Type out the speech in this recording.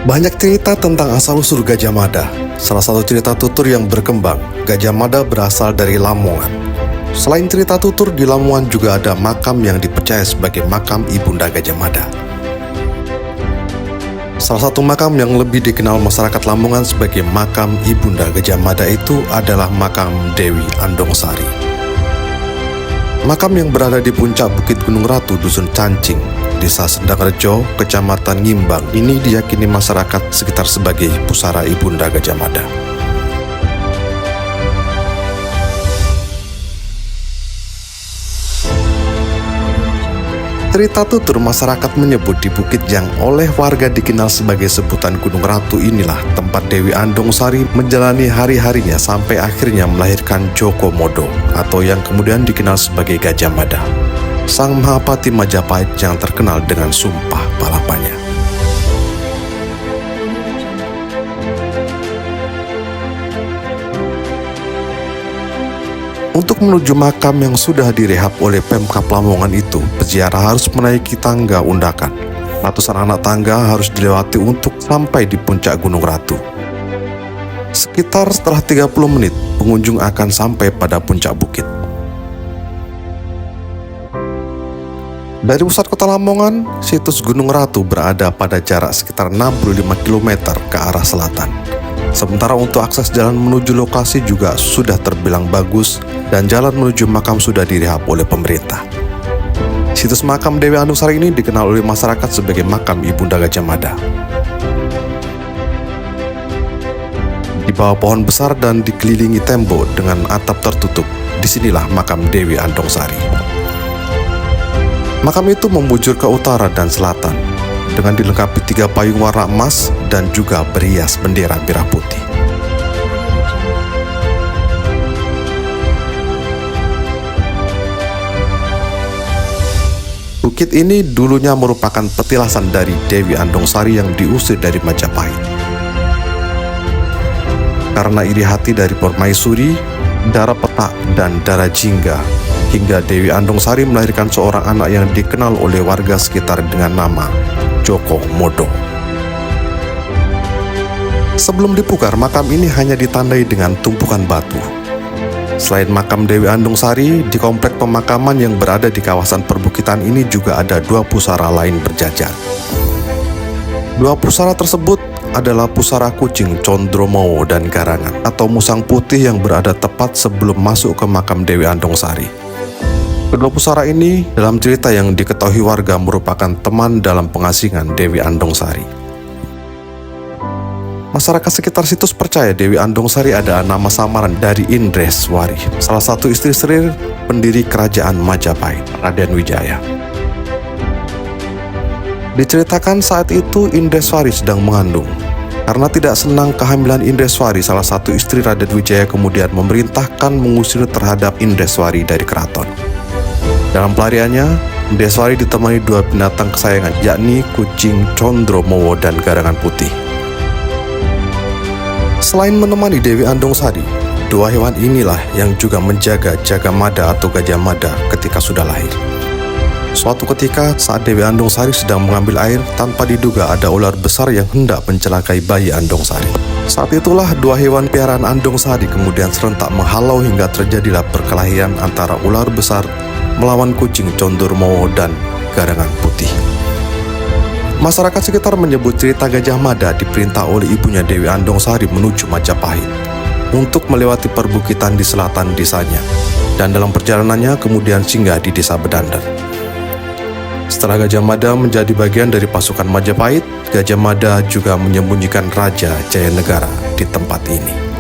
Banyak cerita tentang asal-usul Gajah Mada. Salah satu cerita tutur yang berkembang, Gajah Mada berasal dari Lamongan. Selain cerita tutur, di Lamongan juga ada makam yang dipercaya sebagai makam Ibunda Gajah Mada. Salah satu makam yang lebih dikenal masyarakat Lamongan sebagai makam Ibunda Gajah Mada itu adalah makam Dewi Andongsari. Makam yang berada di puncak Bukit Gunung Ratu, Dusun Cancing, Desa Sendangrejo, Kecamatan Ngimbang, ini diyakini masyarakat sekitar sebagai pusara Ibunda Gajah Mada. Cerita tutur masyarakat menyebut di bukit yang oleh warga dikenal sebagai sebutan Gunung Ratu inilah tempat Dewi Andongsari menjalani hari-harinya sampai akhirnya melahirkan Joko Modo atau yang kemudian dikenal sebagai Gajah Mada, sang Mahapati Majapahit yang terkenal dengan sumpah palapanya. Untuk menuju makam yang sudah direhab oleh Pemkab Lamongan itu, peziarah harus menaiki tangga undakan. Ratusan anak tangga harus dilewati untuk sampai di puncak Gunung Ratu. Sekitar setelah 30 menit, pengunjung akan sampai pada puncak bukit. Dari pusat kota Lamongan, situs Gunung Ratu berada pada jarak sekitar 65 km ke arah selatan. Sementara untuk akses jalan menuju lokasi juga sudah terbilang bagus dan jalan menuju makam sudah direhab oleh pemerintah. Situs makam Dewi Andongsari ini dikenal oleh masyarakat sebagai makam Ibunda Gajah Mada. Di bawah pohon besar dan dikelilingi tembok dengan atap tertutup, disinilah makam Dewi Andongsari. Makam itu membujur ke utara dan selatan, dengan dilengkapi 3 payung warna emas dan juga berhias bendera merah putih. Bukit ini dulunya merupakan petilasan dari Dewi Andongsari yang diusir dari Majapahit. Karena iri hati dari Permaisuri, Dara Petak, dan Dara Jingga, hingga Dewi Andongsari melahirkan seorang anak yang dikenal oleh warga sekitar dengan nama Joko Modo. Sebelum dipugar, makam ini hanya ditandai dengan tumpukan batu. Selain makam Dewi Andongsari, di komplek pemakaman yang berada di kawasan perbukitan ini juga ada 2 pusara lain berjajar. 2 pusara tersebut adalah pusara Kucing, Condromowo, dan Garangan atau Musang Putih yang berada tepat sebelum masuk ke makam Dewi Andongsari. Kedua pusara ini dalam cerita yang diketahui warga merupakan teman dalam pengasingan Dewi Andongsari. Masyarakat sekitar situs percaya Dewi Andongsari adalah nama samaran dari Indreswari, salah satu istri Serir pendiri kerajaan Majapahit, Raden Wijaya. Diceritakan saat itu Indreswari sedang mengandung. Karena tidak senang kehamilan Indreswari, salah satu istri Raden Wijaya kemudian memerintahkan mengusir terhadap Indreswari dari keraton. Dalam pelariannya, Indreswari ditemani 2 binatang kesayangan, yakni Kucing, Condromowo, dan Garangan Putih. Selain menemani Dewi Andongsari, 2 hewan inilah yang juga menjaga Jaga Mada atau Gajah Mada ketika sudah lahir. Suatu ketika saat Dewi Andongsari sedang mengambil air, tanpa diduga ada ular besar yang hendak mencelakai bayi Andongsari. Saat itulah 2 hewan piaraan Andongsari kemudian serentak menghalau hingga terjadilah perkelahian antara ular besar melawan Kucing, Condromowo, dan Garangan Putih. Masyarakat sekitar menyebut cerita Gajah Mada diperintah oleh ibunya Dewi Andongsari menuju Majapahit untuk melewati perbukitan di selatan desanya, dan dalam perjalanannya kemudian singgah di desa Bedandar. Setelah Gajah Mada menjadi bagian dari pasukan Majapahit, Gajah Mada juga menyembunyikan Raja Jayanegara di tempat ini.